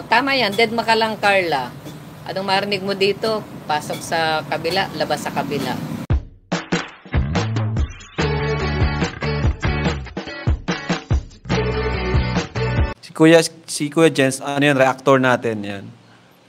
Tama yan, dead maka lang, Carla. Anong marinig mo dito? Pasok sa kabila, labas sa kabila. Si Kuya Jens, ano yun, reactor natin yan.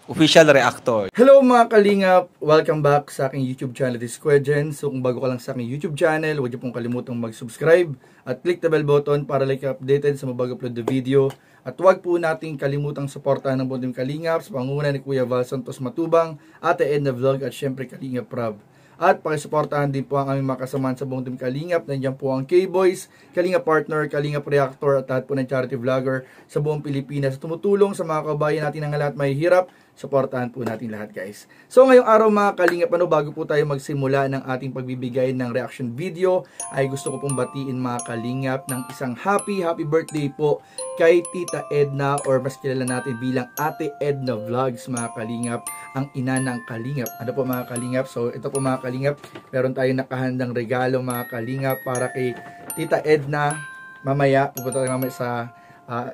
Official reactor. Hello mga kalingap! Welcome back sa aking YouTube channel, this is Kuya Jens. So kung bago ka lang sa aking YouTube channel, huwag niyo pong kalimutang mag-subscribe at click the bell button para like updated sa mga upload na video. At huwag po nating kalimutang suportahan ng buong Kalingap sa pangunguna ni Kuya Val Santos Matubang, Ate Edna Vlog at syempre Kalingap Rob. At pakisuportahan din po ang aming mga kasamahan sa buong Kalingap. Nandiyan po ang K-Boys, Kalingap Partner, Kalingap Reactor at lahat po ng charity vlogger sa buong Pilipinas. Tumutulong sa mga kabayan natin ng lahat may hirap. Suportahan po natin lahat, guys. So ngayong araw mga Kalingap, bago po tayo magsimula ng ating pagbibigay ng reaction video, ay gusto ko pong batiin mga Kalingap ng isang happy birthday po kay Tita Edna, or mas kilala natin bilang Ate Edna Vlogs mga Kalingap, ang ina ng Kalingap. Ano po mga Kalingap? So ito po mga Kalingap, meron tayong nakahandang regalo mga Kalingap para kay Tita Edna. Mamaya, pupunta tayo mamaya sa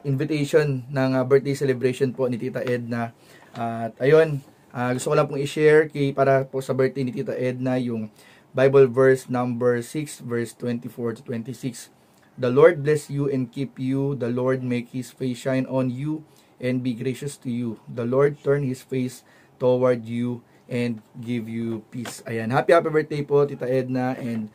invitation ng birthday celebration po ni Tita Edna. At ayun, gusto ko lang pong i-share para po sa birthday ni Tita Edna yung Bible verse number 6 verse 24 to 26. The Lord bless you and keep you. The Lord make His face shine on you and be gracious to you. The Lord turn His face toward you and give you peace. Ayan, happy birthday po Tita Edna, and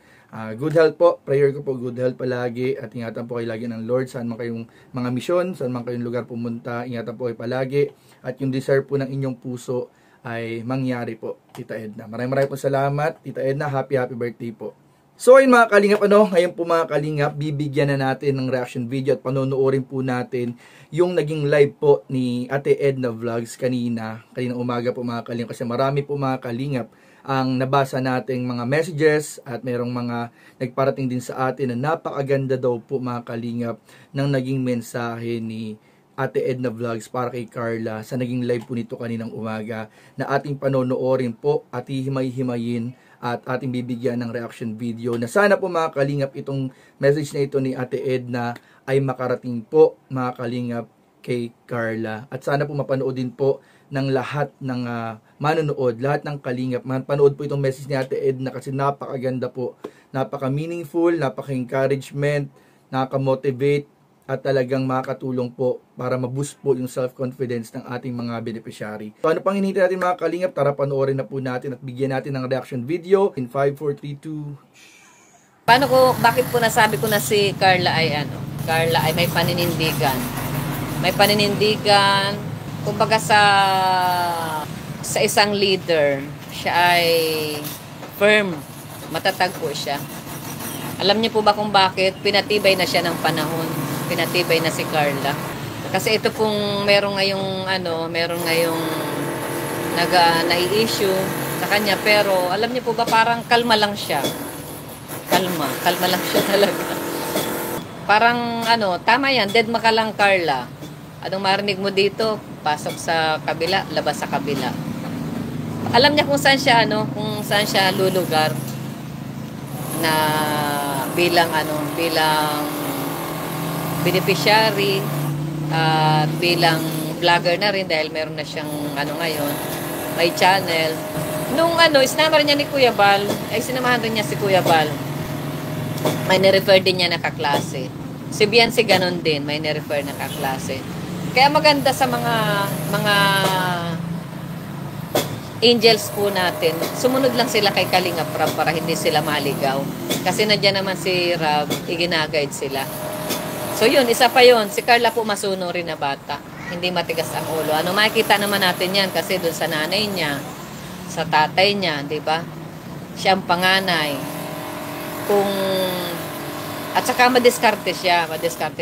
good health po. Prayer ko po, good health palagi. At ingatan po kayo lagi ng Lord. Saan man kayong mga misyon, saan man kayong lugar pumunta, ingatan po kayo palagi. At yung desire po ng inyong puso ay mangyari po, Tita Edna. Maraming po salamat, Tita Edna. Happy birthday po. So ayun mga Kalingap, ngayon po mga Kalingap, bibigyan na natin ng reaction video at panonoodin po natin yung naging live po ni Ate Edna Vlogs kaninang umaga po mga Kalingap. Kasi marami po mga Kalingap ang nabasa nating mga messages at merong mga nagparating din sa atin na napakaganda daw po mga Kalingap ng naging mensahe ni Ate Edna Vlogs para kay Carla sa naging live po nito kaninang umaga, na ating panonoorin po at hihimay-himayin at ating bibigyan ng reaction video, na sana po mga Kalingap itong message na ito ni Ate Edna ay makarating po mga Kalingap kay Carla, at sana po mapanood din po ng lahat ng manonood, lahat ng Kalingap. Mapanood po itong message ni Ate Edna kasi napakaganda po, napaka-meaningful, napaka-encouragement, nakaka-motivate, at talagang makakatulong po para ma-boost po yung self-confidence ng ating mga beneficiary. So ano pang hinihintay natin mga Kalingap? Tara panoorin na po natin at bigyan natin ng reaction video in 5, 4, 3, 2. Bakit po nasabi ko na si Carla ay Carla ay may paninindigan. May paninindigan, kumbaga sa isang leader, siya ay firm, matatag po siya. Alam niyo po ba kung bakit? Pinatibay na siya ng panahon. Pinatibay na si Carla. Kasi ito pong meron ngayong nai-issue sa kanya, pero alam niyo po ba, parang kalma lang siya. Kalma lang siya talaga. Parang tama yan, dead maka lang, Carla. Anong marinig mo dito? Pasok sa kabila, labas sa kabila. Alam niya kung saan siya lulugar na bilang beneficiary at bilang vlogger na rin, dahil meron na siyang ngayon, may channel. Nung sinama rin niya ni Kuya Val, ay sinamahan rin niya si Kuya Val. May nirefer din niya na kaklase. Si Biancy ganon din, may nirefer na kaklase. Kaya maganda sa mga angels po natin, sumunod lang sila kay Kalingap Rob para hindi sila maligaw. Kasi nandiyan naman si Rob, iginaguide sila. So yun, isa pa yun, si Carla po masuno rin na bata. Hindi matigas ang ulo. Makikita naman natin yan kasi dun sa nanay niya, sa tatay niya, di ba? Siya ang panganay. At saka madiskarte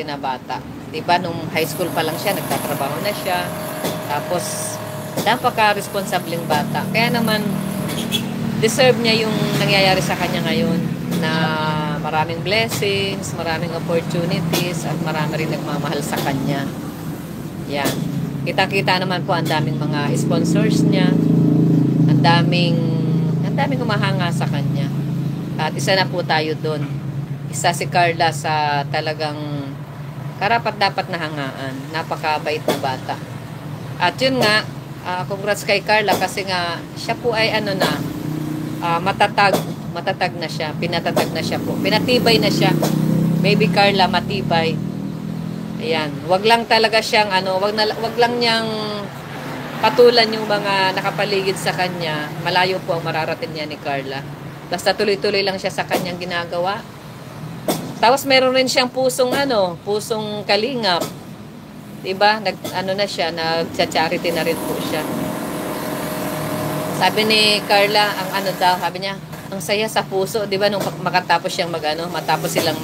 na bata. Di ba? Nung high school pa lang siya, nagtatrabaho na siya. Tapos, napaka-responsableng bata. Kaya naman, deserve niya yung nangyayari sa kanya ngayon, na maraming blessings, maraming opportunities, at marami rin nagmamahal sa kanya. Yan. Kita-kita naman po ang daming mga sponsors niya. Ang daming humahanga sa kanya. At isa na po tayo doon. Isa si Carla sa talagang karapat dapat na hangaan. Napakabait na bata. At yun nga, congrats kay Carla kasi nga siya po ay ano na, matatag na siya, pinatatag na siya po. Pinatibay na siya. Baby Carla, matibay. Ayan, wag lang talaga siyang wag lang niyang patulan yung mga nakapaligid sa kanya. Malayo po ang mararating niya ni Carla. Basta tuloy-tuloy lang siya sa kanyang ginagawa. Tapos meron rin siyang pusong kalingap. 'Di ba? Nag-charity na rin po siya. Sabi ni Carla, sabi niya, ang saya sa puso, 'di ba, nung makatapos siyang matapos silang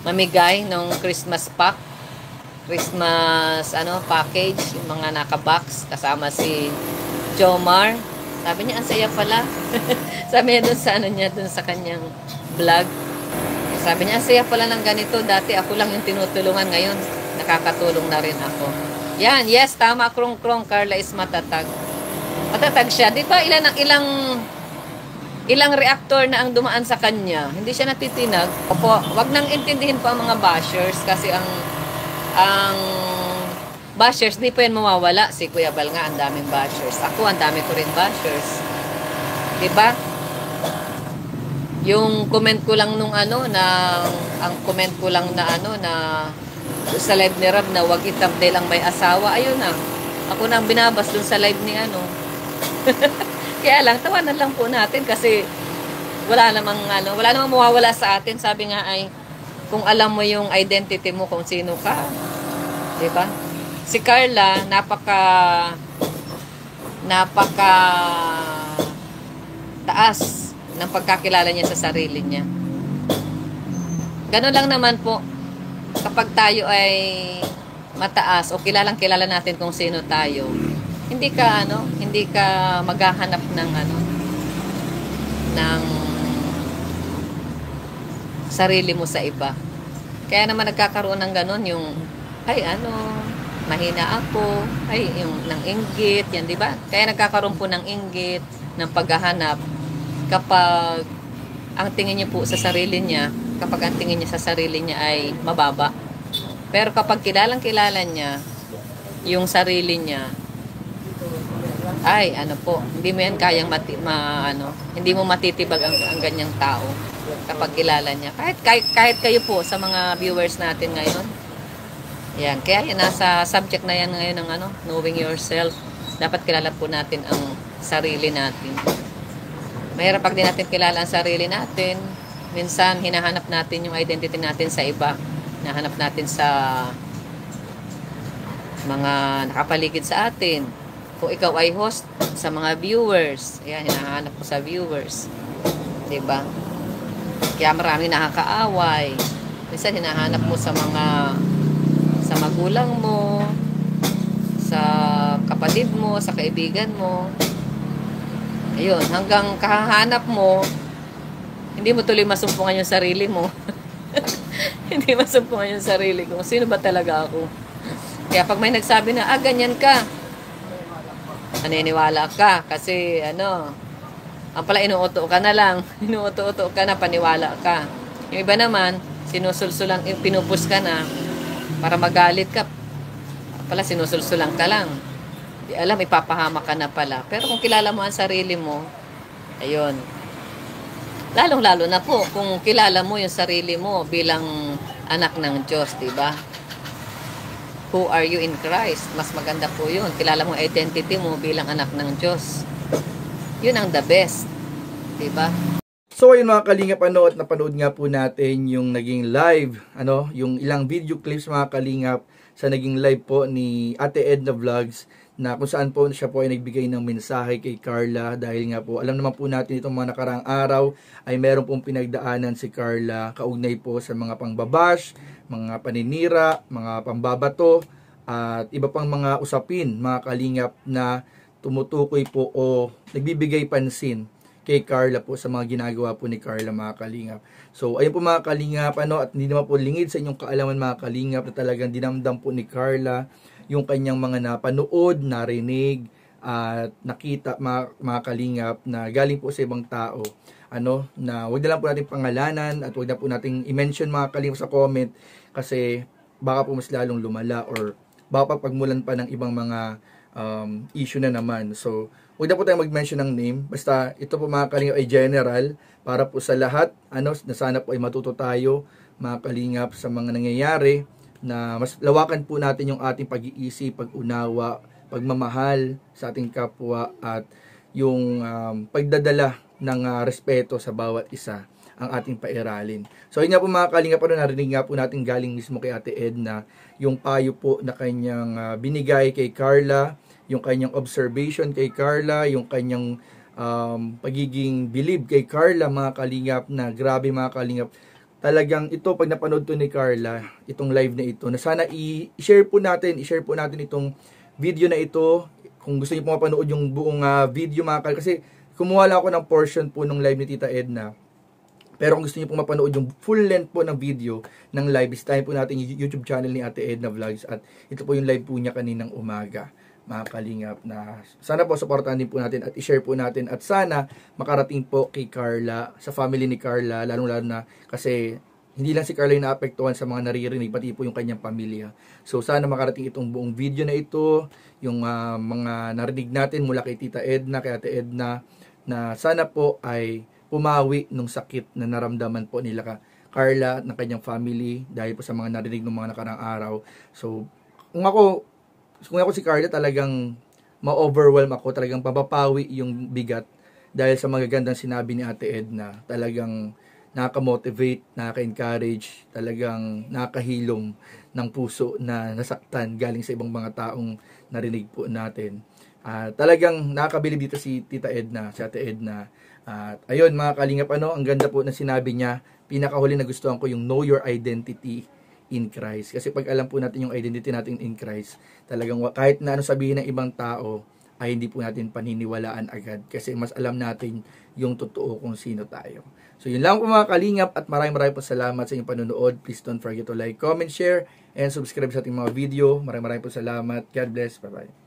mamigay ng Christmas package, yung mga naka-box kasama si Jomar. Sabi niya, ang saya pala. Sabi niya dun sa kanyang vlog. Sabi niya, ang saya pala ng ganito. Dati ako lang yung tinutulungan. Ngayon, nakakatulong na rin ako. Yan, yes, tama, krong-krong. Carla is matatag. Matatag siya. Di ba ilang reactor na ang dumaan sa kanya? Hindi siya natitinag. Opo, wag nang intindihin po ang mga bashers kasi ang bashers, di pa yan mawawala. Si Kuya Bal nga, ang daming bashers. Ako, ang dami ko rin bashers. Diba? Yung comment ko lang ang comment ko lang na sa live ni Rab na wag i-thumbnail ang may asawa. Ayun na. Ako na ang binabas dun sa live ni Kaya lang, tawanan lang po natin kasi wala namang mawawala sa atin. Sabi nga ay, kung alam mo yung identity mo kung sino ka. 'Di ba? Si Carla, napaka taas ng pagkakilala niya sa sarili niya. Ganun lang naman po. Kapag tayo ay mataas o kilala natin kung sino tayo, hindi ka maghahanap ng sarili mo sa iba. Kaya naman nagkakaroon ng ganon yung mahina ako, yung ng inggit, yan, di ba? Kaya nagkakaroon po ng inggit, ng paghahanap kapag ang tingin niya po sa sarili niya, ay mababa. Pero kapag kilala niya yung sarili niya, hindi mo yan kayang hindi mo matitibag ang ganyang tao kapag kilala niya. Kahit kayo po sa mga viewers natin ngayon. Yan, kaya yan, nasa subject na yan ngayon ng knowing yourself. Dapat kilala po natin ang sarili natin. Mahirap pag di natin kilala ang sarili natin. Minsan hinahanap natin yung identity natin sa iba. Hinahanap natin sa mga nakapaligid sa atin. Kung ikaw ay host, sa mga viewers. Ayan, hinahanap ko sa viewers. Diba? Kaya marami nakakaaway. Minsan hinahanap mo sa magulang mo, sa kapatid mo, sa kaibigan mo. Ayun, hanggang kahahanap mo, hindi mo tuloy masumpungan yung sarili mo. Hindi masumpungan yung sarili ko. Sino ba talaga ako? Kaya pag may nagsabi na, ganyan ka, maniniwala ka kasi ang pala inuuto ka na lang, inuuto-uto ka na, paniwala ka. Yung iba naman, sinusulsulang, pinupus ka na para magalit ka, pala sinusulsulang ka lang. Di alam, ipapahama ka na pala. Pero kung kilala mo ang sarili mo, ayun, lalong-lalo na po kung kilala mo yung sarili mo bilang anak ng Diyos, diba? Who are you in Christ? Mas maganda po yun. Kilala mo identity mo bilang anak ng Diyos. Yun ang the best. Diba? So ayun mga kalingap, at napanood nga po natin yung naging live, yung ilang video clips mga kalingap sa naging live po ni Ate Edna Vlogs, na kung saan po siya po ay nagbigay ng mensahe kay Carla dahil nga po alam naman po natin itong mga nakaraang araw ay meron pong pinagdaanan si Carla kaugnay po sa mga pangbabash, mga paninira, mga pambabato at iba pang mga usapin mga kalingap na tumutukoy po o nagbibigay pansin kay Carla po sa mga ginagawa po ni Carla mga kalingap. So ayun po mga kalingap, at hindi naman po lingid sa inyong kaalaman mga kalingap na talagang dinamdam po ni Carla yung kanyang mga napanood, narinig at nakita mga kalingap na galing po sa ibang tao. Na wag na lang po natin pangalanan at wag na po nating i-mention mga kalingap sa comment kasi baka po mas lalong lumala or baka pagmulan pa ng ibang mga issue na naman. So, huwag na po tayo mag-mention ng name. Basta, ito po mga kalingap ay general para po sa lahat, na sana po ay matuto tayo, mga kalingap, sa mga nangyayari, na mas lawakan po natin yung ating pag-iisip, pag-unawa, pagmamahal sa ating kapwa, at yung pagdadala ng respeto sa bawat isa ang ating pairalin. So, yun nga po mga kalingap, narinig nga po natin galing mismo kay Ate Edna, yung payo po na kanyang binigay kay Carla, yung kanyang observation kay Carla, yung kanyang pagiging believe kay Carla, mga kalingap, na grabe mga kalingap. Talagang ito, pag napanood to ni Carla, itong live na ito, na sana i-share po natin itong video na ito. Kung gusto niyo po mapanood yung buong video mga kalingap, kasi kumuha lang ako ng portion po ng live ni Tita Edna. Pero kung gusto niyo po mapanood yung full length po ng video ng live, isitahin po natin yung YouTube channel ni Ate Edna Vlogs, at ito po yung live po niya kaninang umaga, mga kalingap, na sana po supportahan din po natin at i-share po natin, at sana makarating po kay Carla, sa family ni Carla, lalong-lalo na kasi hindi lang si Carla yung naapektuhan sa mga naririnig, pati po yung kanyang pamilya. So sana makarating itong buong video na ito, yung mga narinig natin mula kay Tita Edna, kay Ate Edna, na sana po ay pumawi nung sakit na naramdaman po nila Carla at ng kanyang family dahil po sa mga narinig ng mga nakarang araw. So, kung ako si Carla, talagang ma-overwhelm ako, talagang papapawi yung bigat dahil sa magagandang sinabi ni Ate Edna. Talagang nakaka-motivate, nakaka-encourage, talagang nakahilom ng puso na nasaktan galing sa ibang mga taong narinig po natin. Talagang nakakabilib dito si Tita Edna, si Ate Edna. At ayun mga kalingap, ang ganda po na sinabi niya. Pinakahuli na gustuhan ko yung know your identity in Christ. Kasi pag alam po natin yung identity natin in Christ, talagang kahit na ano sabihin ng ibang tao, ay hindi po natin paniniwalaan agad. Kasi mas alam natin yung totoo kung sino tayo. So yun lang po mga kalingap, at maraming po salamat sa inyong panonood. Please don't forget to like, comment, share, and subscribe sa ating mga video. Maraming po salamat. God bless. Bye-bye.